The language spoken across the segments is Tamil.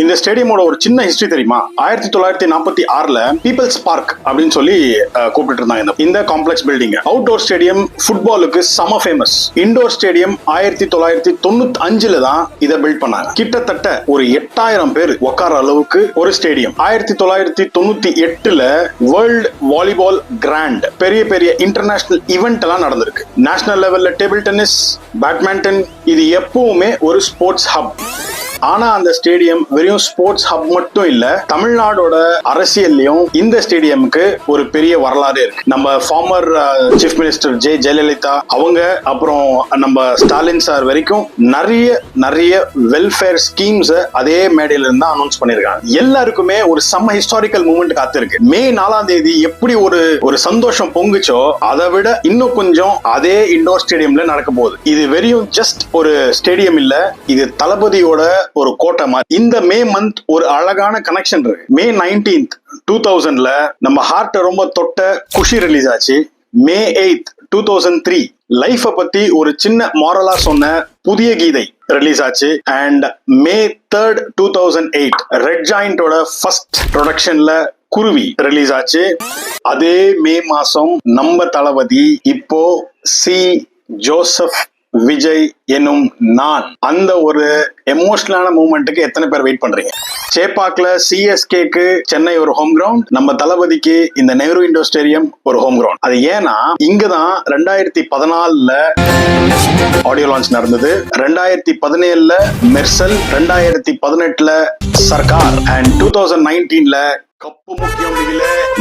இந்த ஸ்டேடியமோட ஒரு சின்ன ஹிஸ்டரி தெரியுமா? 1946ல பீப்பிள்ஸ் பார்க் அப்படின்னு சொல்லி கூப்பிட்டு இருந்தாங்க இந்த காம்ப்ளெக்ஸ் பில்டிங். அவுட்டோர் ஸ்டேடியம் ஃபுட்பாலுக்கு செம ஃபேமஸ். இண்டோர் ஸ்டேடியம் 1995ல தான் இதை பில்ட் பண்ணாங்க. கிட்டத்தட்ட ஒரு 8000 பேர் உட்கார அளவுக்கு ஒரு ஸ்டேடியம். 1998ல வேர்ல்ட் வாலிபால் கிராண்ட் பெரிய பெரிய இன்டர்நேஷனல் ஈவெண்ட் எல்லாம் நடந்திருக்கு. நேஷனல் லெவல்ல டேபிள் டென்னிஸ், பேட்மிண்டன், இது எப்பவுமே ஒரு ஸ்போர்ட்ஸ் ஹப். ஆனா அந்த ஸ்டேடியம் வெறும் ஸ்போர்ட்ஸ் ஹப் மட்டும் இல்ல, தமிழ்நாடோட அரசியல்லையும் இந்த ஸ்டேடியமுக்கு ஒரு பெரிய வரலாறு இருக்கு. நம்ம ஃபார்மர் சீஃப் மினிஸ்டர் ஜெயலலிதா அவங்க, அப்புறம் நம்ம ஸ்டாலின் சார் வரைக்கும் நிறைய வெல்ஃபேர் ஸ்கீம்ஸ் அதே மேடையில இருந்து அனௌன்ஸ் பண்ணிருக்காங்க. எல்லாருக்குமே ஒரு செம்ம ஹிஸ்டாரிக்கல் மூமெண்ட் காத்திருக்கு. மே 4ஆம் தேதி எப்படி ஒரு சந்தோஷம் பொங்குச்சோ அதை விட இன்னும் கொஞ்சம் அதே இண்டோர் ஸ்டேடியம்ல நடக்க போகுது. இது வெறும் ஜஸ்ட் ஒரு ஸ்டேடியம் இல்ல, இது தளபதியோட ஒரு கோட்டை மாதிரி. இந்த மே மந்த் ஒரு அழகான கனெக்ஷன் இருக்கு. மே 19th 2000ல நம்ம ஹார்ட் ரொம்ப தொட்ட குஷி ரிலீஸ் ஆச்சு. மே 8th 2003 லைஃப பத்தி ஒரு சின்ன மாரலா சொன்ன புதிய கீதை ரிலீஸ் ஆச்சு. அண்ட் மே 3rd 2008 ரெட் ஜாயிண்டோட ஃபர்ஸ்ட் ப்ரொடக்ஷன்ல குருவி ரிலீஸ் ஆச்சு. அதே மே மாசம் நம்ம தளபதி இப்போ சி ஜோசப் விஜய் எனும் நான், அந்த ஒரு எமோஷனலான மூமெண்ட்டுக்கு எத்தனை பேர் வெயிட் பண்றீங்க? சேப்பாக்ல சிஎஸ்கேக்கு சென்னை ஒரு ஹோம் கிரவுண்ட், நம்ம தளபதிக்கு இந்த நெஹ்ரு இண்டோர் ஸ்டேடியம் ஒரு ஹோம் கிரவுண்ட். அது ஏன்னா இங்கதான் 2014ல ஆடியோ லான்ச் நடந்தது, 2017ல மெர்சல், 2018ல சர்க்கார், அண்ட் 2019ல கப்பு முக்கியம்.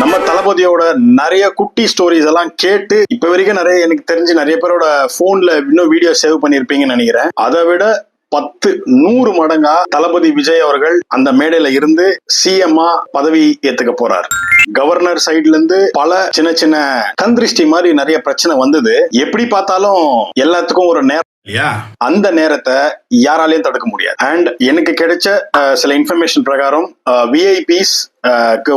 நம்ம தளபதியோட நிறைய குட்டி ஸ்டோரிஸ் எல்லாம் கேட்டு இப்ப வரைக்கும் எனக்கு தெரிஞ்சு நிறைய பேரோட போன்ல இன்னும் வீடியோ சேவ் பண்ணிருப்பீங்கன்னு நினைக்கிறேன். அதை விட 10-100 மடங்கா தளபதி விஜய் அவர்கள் அந்த மேடையில இருந்து சிஎம்ஆ பதவி ஏத்துக்க போறார். கவர்னர் சைட்ல இருந்து பல சின்ன சின்ன கந்திருஷ்டி மாதிரி நிறைய பிரச்சனை வந்தது. எப்படி பார்த்தாலும் எல்லாத்துக்கும் ஒரு நேரம், அந்த நேரத்தை யாராலையும் தடுக்க முடியாது. அண்ட் எனக்கு கிடைச்ச சில இன்ஃபர்மேஷன் பிரகாரம் விஐபிஸ்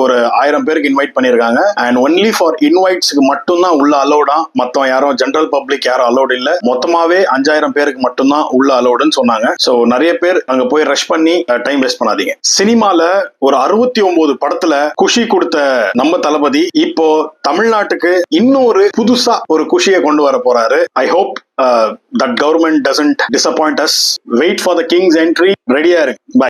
ஒரு 1000 பேருக்கு இன்வைட் பண்ணிருக்காங்க. அண்ட் ஒன்லி ஃபார் இன்வைட்ஸ்க்கு மட்டும் தான் உள்ள அலோடா, மொத்தம் யாரும் ஜெனரல் பப்ளிக் யாரும் அலோடு இல்ல. மொத்தமாவே 5000 பேருக்கு மட்டும் தான் உள்ள அலோடுன்னு சொன்னாங்க. சோ நிறைய பேர் அங்க போய் ரஷ் பண்ணி டைம் வேஸ்ட் பண்ணாதீங்க. சினிமால ஒரு 69 படத்துல குஷி கொடுத்த நம்ம தளபதி இப்போ தமிழ்நாட்டுக்கு இன்னொரு புதுசா ஒரு குஷியை கொண்டு வர போறாரு. I hope that government doesn't disappoint us. Wait for the king's entry. ரெடியா இருக்கு. Bye.